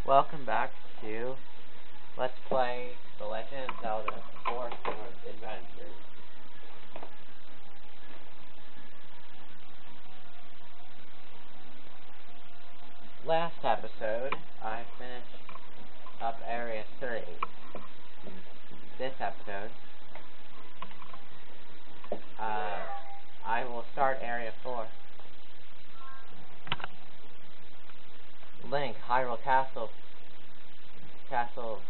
Welcome back to Let's Play The Legend of Zelda 4 Swords Adventures. Last episode, I finished up Area 3. This episode, I will start Area 4. Link, Hyrule Castle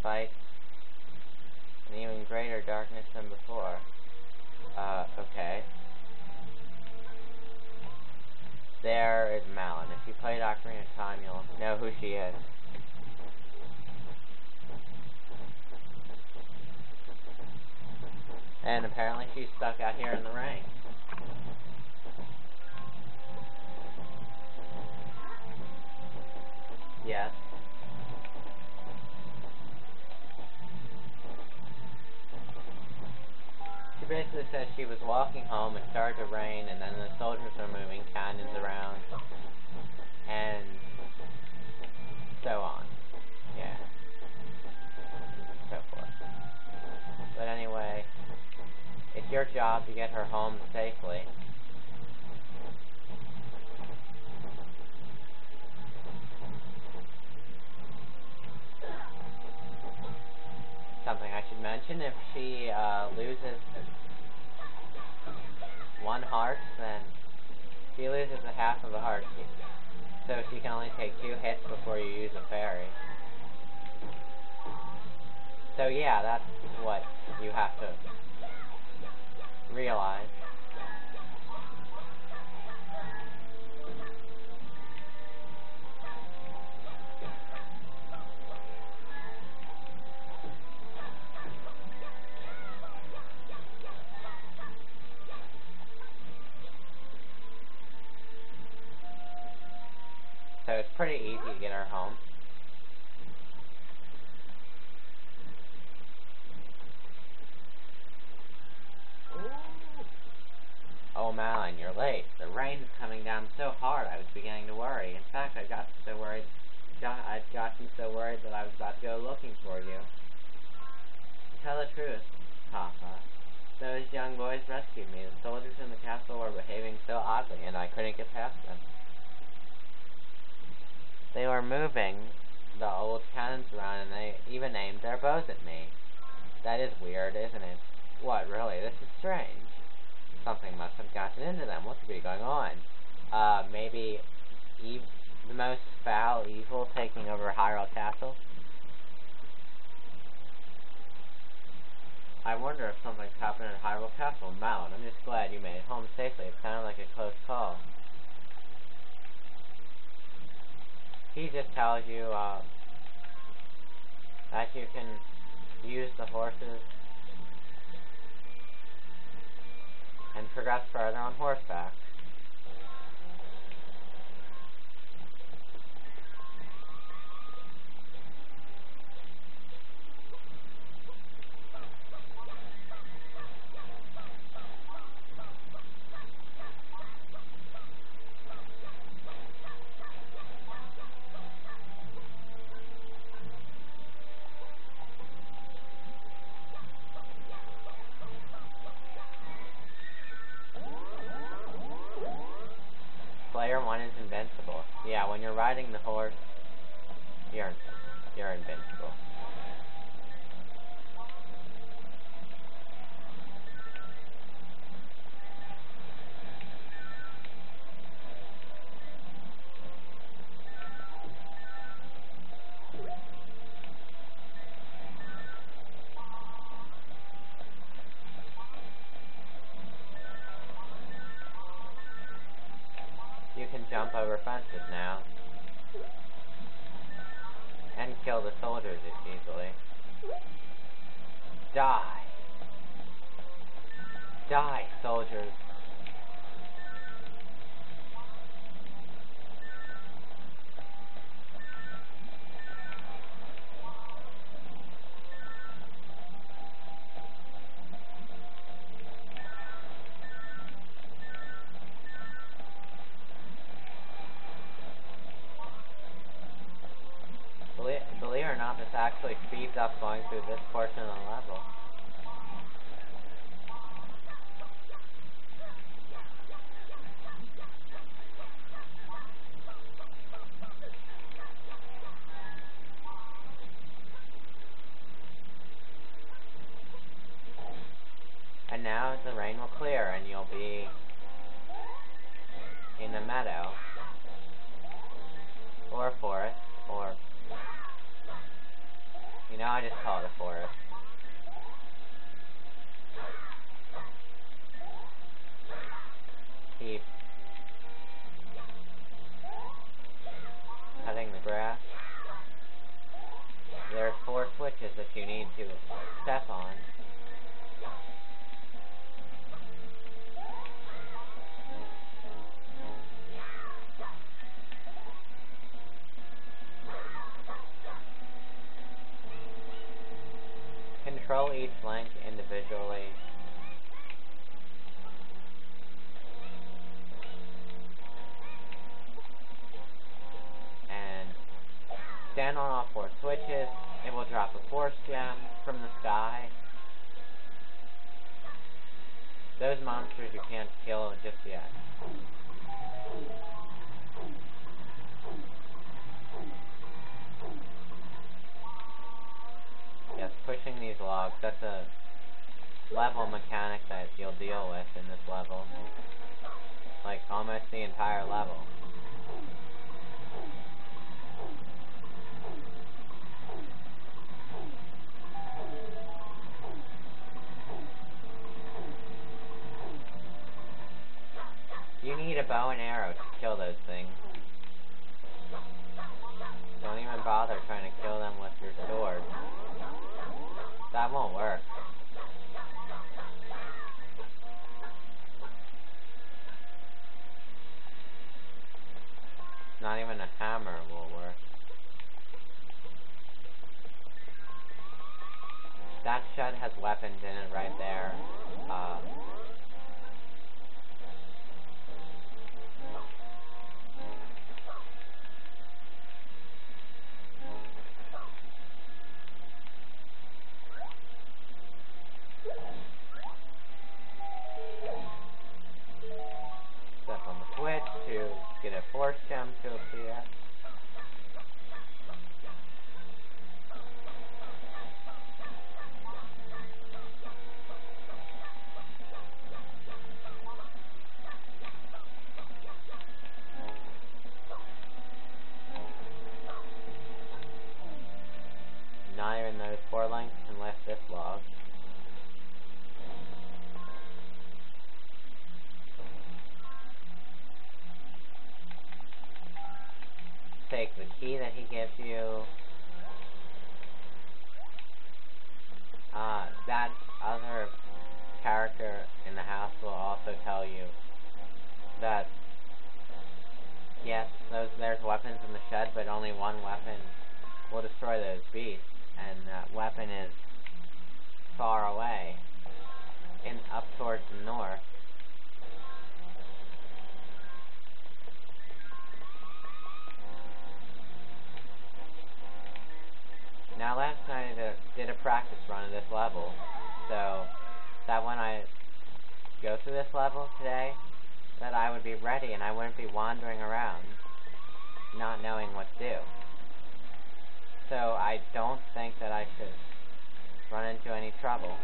fights an even greater darkness than before. Okay. There is Malon. If you played Ocarina of Time, you'll know who she is. And apparently she's stuck out here in the rain. Yes. She basically said she was walking home, it started to rain, and then the soldiers were moving cannons around, and so on. Yeah. So forth. But anyway, it's your job to get her home safely. Something I should mention, if she loses one heart, then she loses a half of a heart. So she can only take 2 hits before you use a fairy. So yeah, that's what you have to realize. So it's pretty easy to get her home. Oh Malon, you're late. The rain is coming down so hard I was beginning to worry. In fact, I'd gotten so worried that I was about to go looking for you. To tell the truth, Papa, those young boys rescued me. The soldiers in the castle were behaving so oddly, and I couldn't get past them. They were moving the old cannons around, and they even aimed their bows at me. That is weird, isn't it? What, really? This is strange. Something must have gotten into them. What could be going on? Maybe the most foul evil taking over Hyrule Castle? I wonder if something's happened at Hyrule Castle. Malon, I'm just glad you made it home safely. It sounded like a close call. He just tells you that you can use the horses and progress further on horseback. Player 1 is invincible. Yeah, when you're riding the horse, you're invincible. You can jump over fences now. And kill the soldiers easily. Die! Die, soldiers! out, this actually speeds up going through this portion of the level. And now the rain will clear and you'll be in a meadow, or a forest, or, you know, I just call it a forest. Keep cutting the grass. There's 4 switches that you need to step on. Control each link individually. And stand on all 4 switches. It will drop a force gem from the sky. Those monsters you can't kill just yet. Yes, pushing these logs, that's a level mechanic that you'll deal with in this level. Like, almost the entire level. You need a bow and arrow to kill those things. Don't even bother trying to kill them with your sword. That won't work. Not even a hammer will work. That shed has weapons in it right there. Step on the switch to get a force gem to appear. Not even those 4 links can lift this log. Take the key that he gives you. That other character in the house will also tell you that, yes, there's weapons in the shed, but only one weapon will destroy those beasts, and that weapon is far away, up towards the north. Now last night I did a practice run of this level, so that when I go through this level today, that I would be ready and I wouldn't be wandering around, not knowing what to do. So I don't think that I should run into any trouble.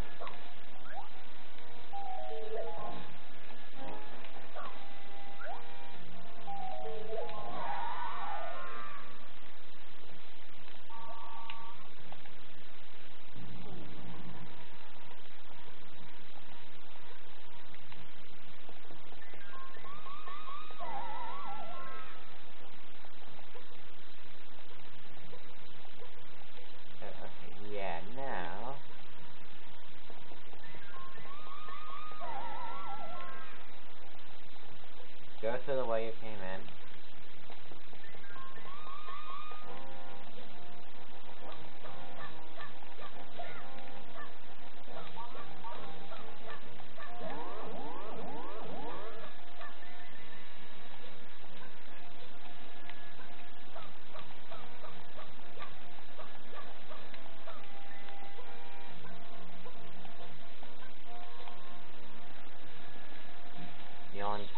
Yeah, now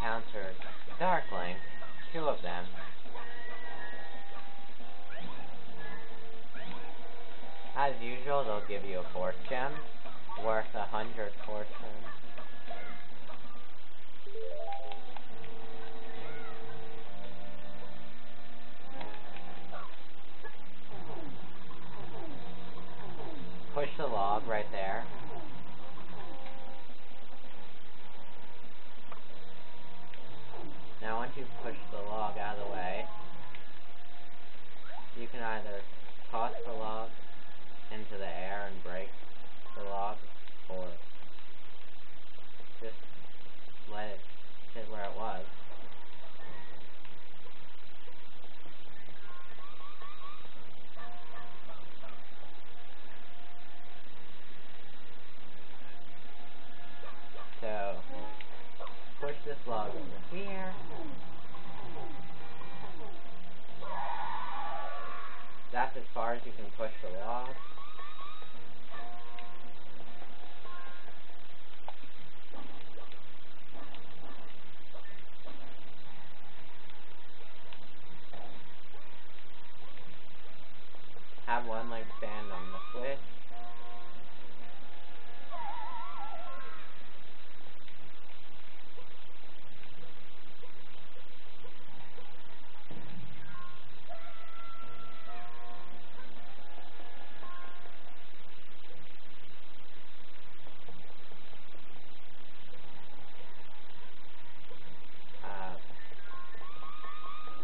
encountered Darklings, 2 of them. As usual, they'll give you a Force Gem, worth 100 Force Gems. Push the log right there. Now once you've pushed the log out of the way, you can either toss the log into the air and break the log, or just let it sit where it was. So, push this log over here. That's as far as you can push the log. Have one leg stand on the switch.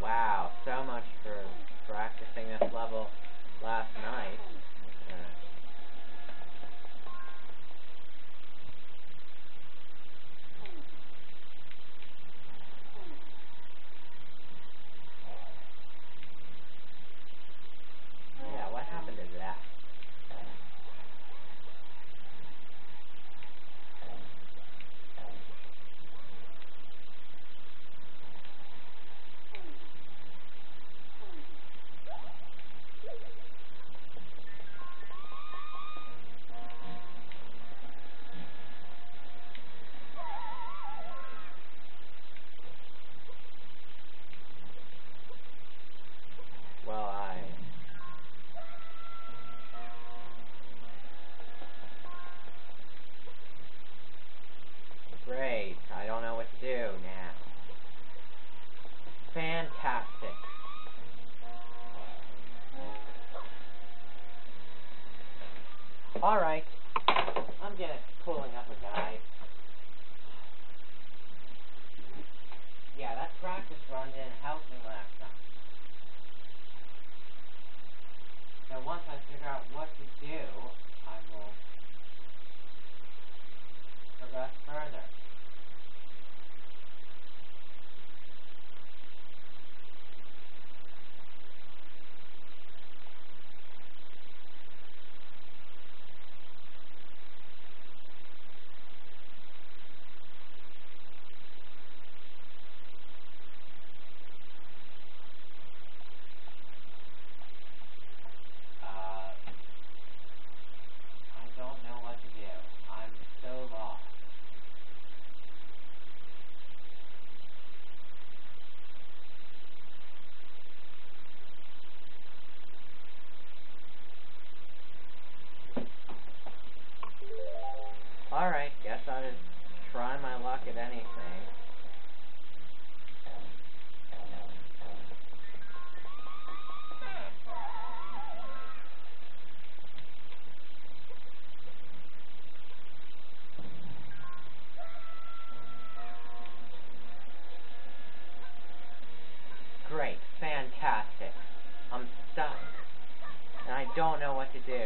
Wow, so much for practicing this level last night. Yeah, what happened to that? Well, Great, I don't know what to do now. Fantastic. Alright, I'm pulling up a guide. Yeah, that practice run didn't help me last time. So once I figure out what to do, I will progress further. I don't know what to do. I'm so lost. Alright, guess I'll just try my luck at anything. Great, fantastic. I'm stuck, and I don't know what to do.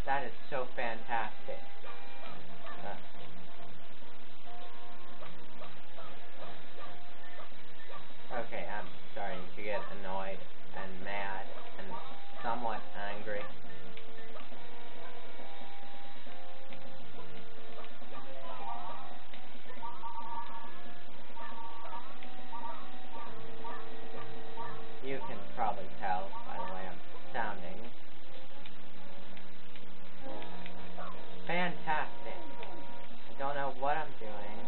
That is so fantastic. Okay, I'm starting to get annoyed and mad and somewhat angry. You can probably tell by the way I'm sounding. Fantastic. I don't know what I'm doing,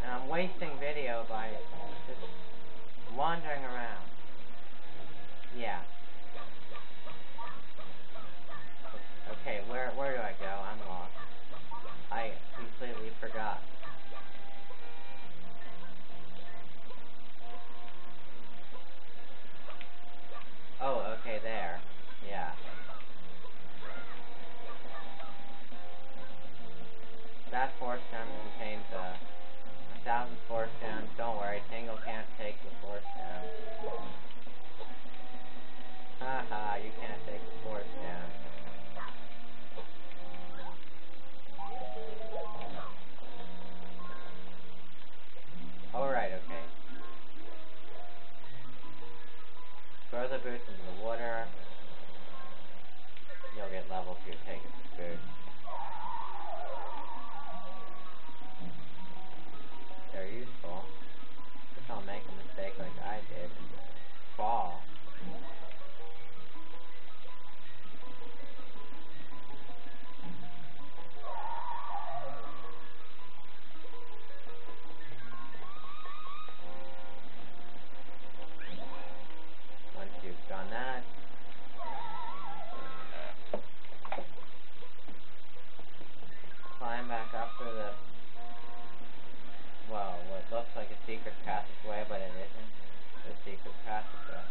and I'm wasting Where do I go? I'm lost. I completely forgot. Oh, okay, there. Yeah. That force gem contains 1,000 force gems. Don't worry, Tingle can't take the force gem. Haha, you can't take the force gem. Alright, okay. Throw the boots into the water. You'll get level 2 taking the boots. They're useful. Just don't make a mistake like I did and fall. Once you've done that, climb back up to the, well, what looks like a secret passageway, but it isn't. It's a secret passageway.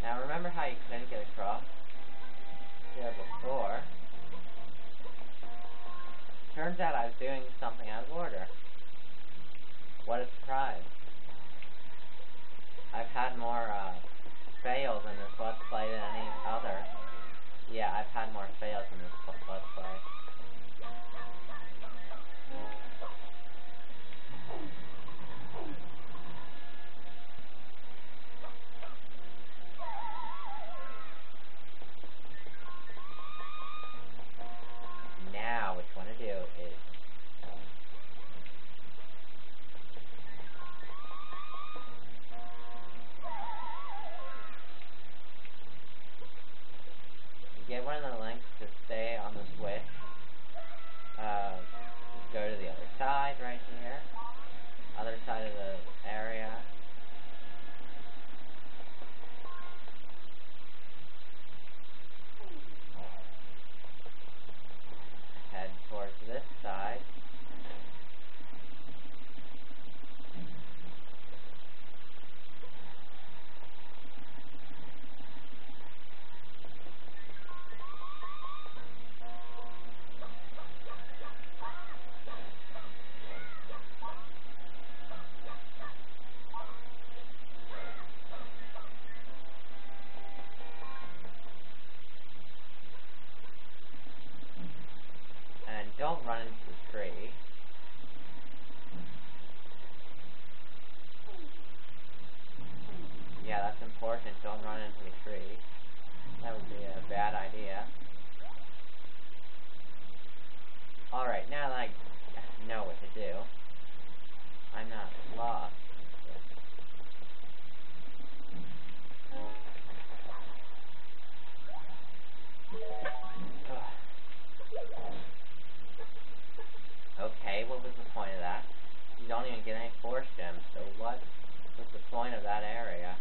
Now remember how you couldn't get across here before? Turns out I was doing something out of order. What a surprise. I've had more fails in this Let's Play than any other. Yeah, I've had more fails in this Let's Play. Now, what you want to do is get one of the links to stay on the Switch. Go to the other side right here. Other side of the area. Head towards this side. And don't run into the tree. Yeah, that's important. Don't run into the tree. That would be a bad idea. Alright, now that I know what to do, I'm not lost. Okay, what was the point of that? You don't even get any force gems, so what was the point of that area?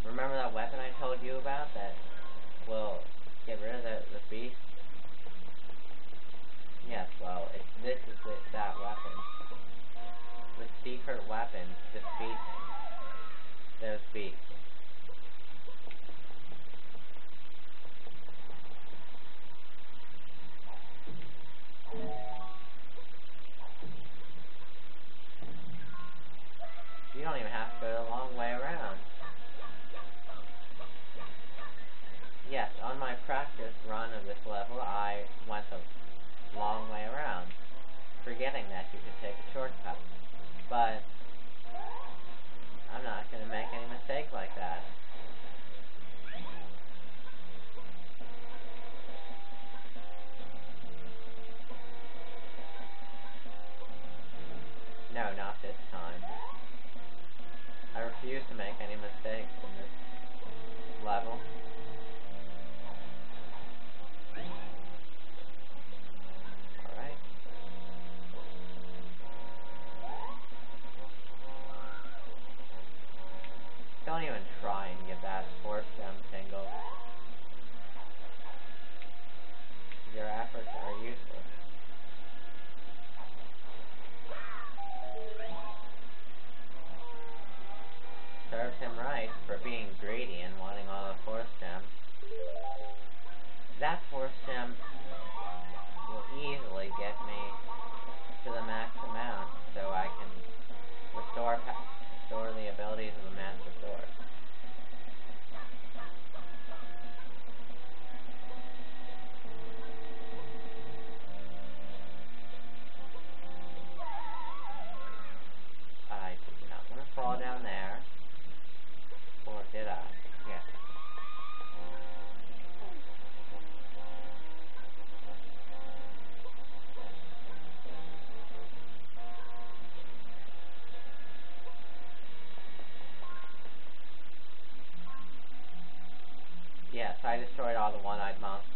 Remember that weapon I told you about that will get rid of the beast? Yes, well, that weapon. The secret weapon defeats those beasts. You don't even have to go the long way around. Yes, on my practice run of this level, I went the long way around, forgetting that you could take a shortcut. But I'm not going to make any mistake like that. No, not this time. I refuse to make any mistakes in this level. Alright. Don't even even try and get that force gem tingle. Your efforts are useless. Serves him right for being greedy and wanting all the force gems. That force gem will easily get me to the max amount, so I can restore the abilities of the Master Sword. I did not want to fall down there, or did I? Yes. Yes, I destroyed all the one-eyed monsters.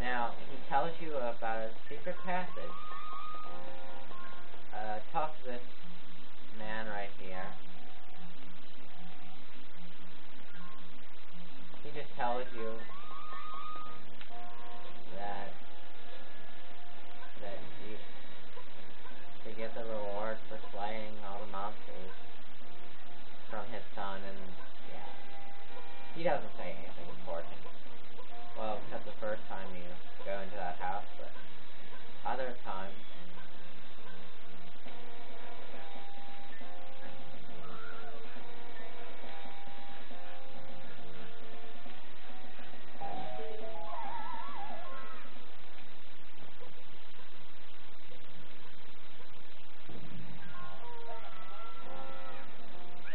Now, he tells you about a secret passage. Talk to this man right here. He just tells you that you to get the reward for slaying all the monsters from his son, and yeah. He doesn't say anything important. Well, except the first time you go into that house, but other times...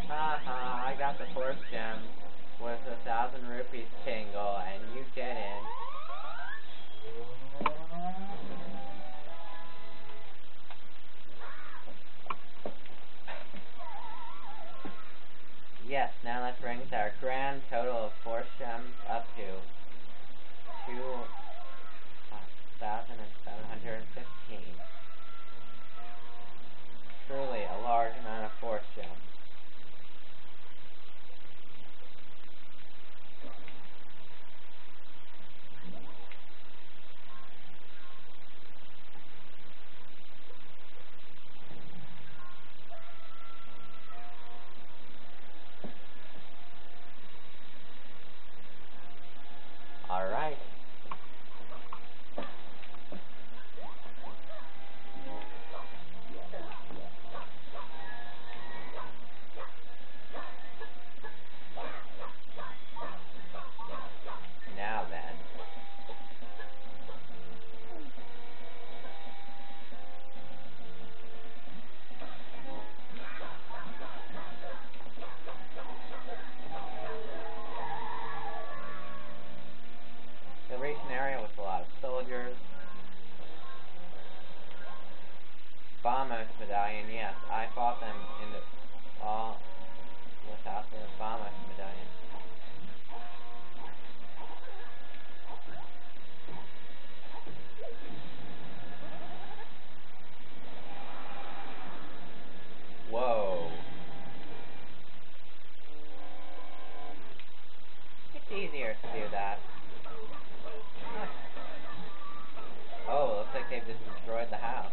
Haha, I got the force gem with 1,000 rupees tingle, and you didn't. Yes, now that brings our grand total of force gems up to 2,715. Truly a large amount of force gems. Alright. Now then. You'll reach an area with a lot of soldiers. Bombos medallion, yes, I fought them in all without the Bombos medallion. Whoa. It's easier to do that. Oh, looks like they've just destroyed the house.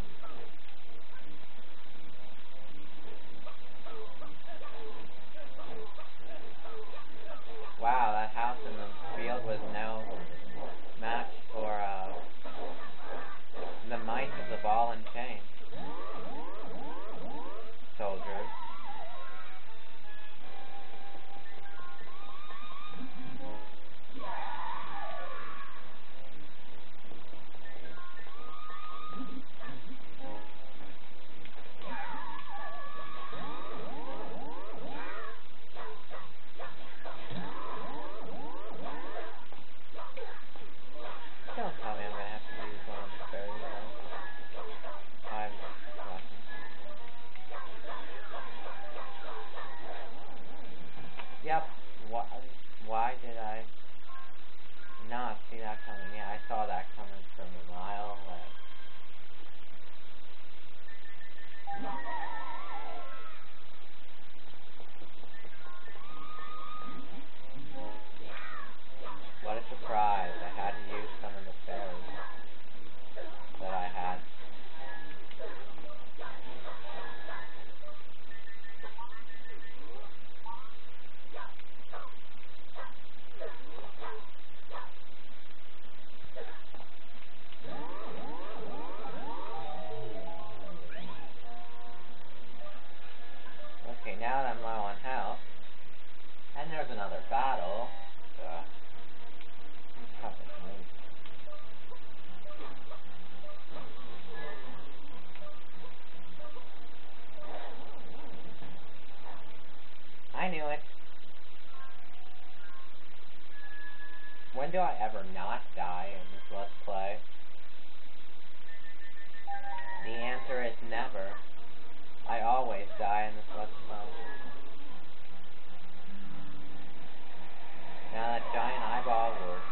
do I ever not die in this Let's Play? The answer is never. I always die in this Let's Play. Now that giant eyeball will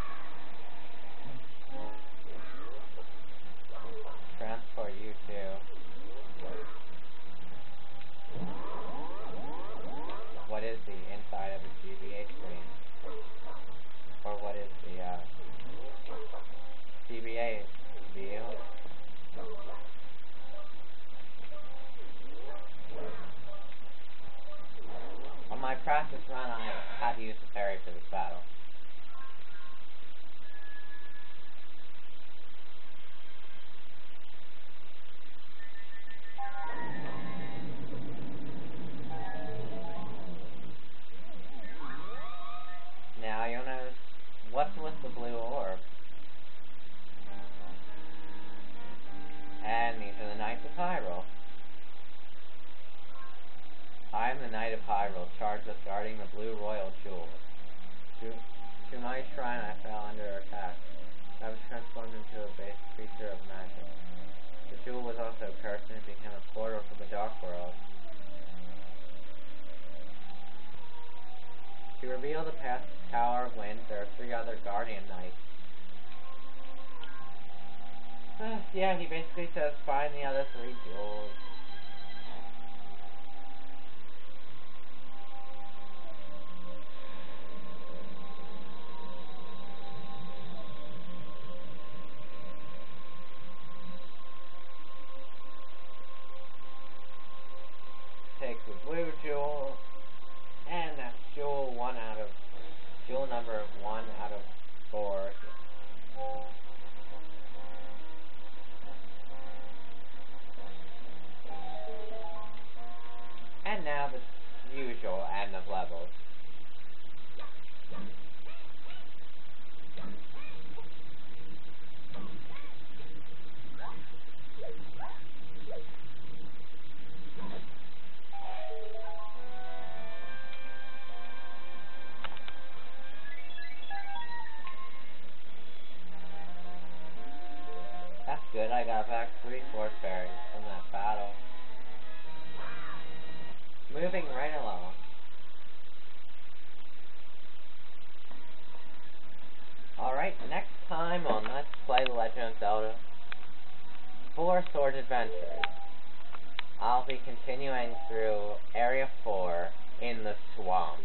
transport you to... what is the inside of a GBA screen? Or what is the GBA view? On my practice run, I had to use the parry for this battle. Now you'll notice what's with the blue orb. And these are the Knights of Hyrule. I am the Knight of Hyrule, charged with guarding the blue royal jewel. To my shrine I fell under attack. I was transformed into a base creature of magic. The jewel was also cursed and it became a portal to the dark world. To reveal the path to Tower of Wind, there are 3 other Guardian Knights. Yeah, he basically says find the other 3 jewels. Take the blue jewel, and that's jewel number 1 out of 4. And now the usual end of levels. That's good, I got back 3 force berries from that battle. Moving right along. Alright, next time on Let's Play The Legend of Zelda 4 Sword Adventures, I'll be continuing through Area 4 in the swamp.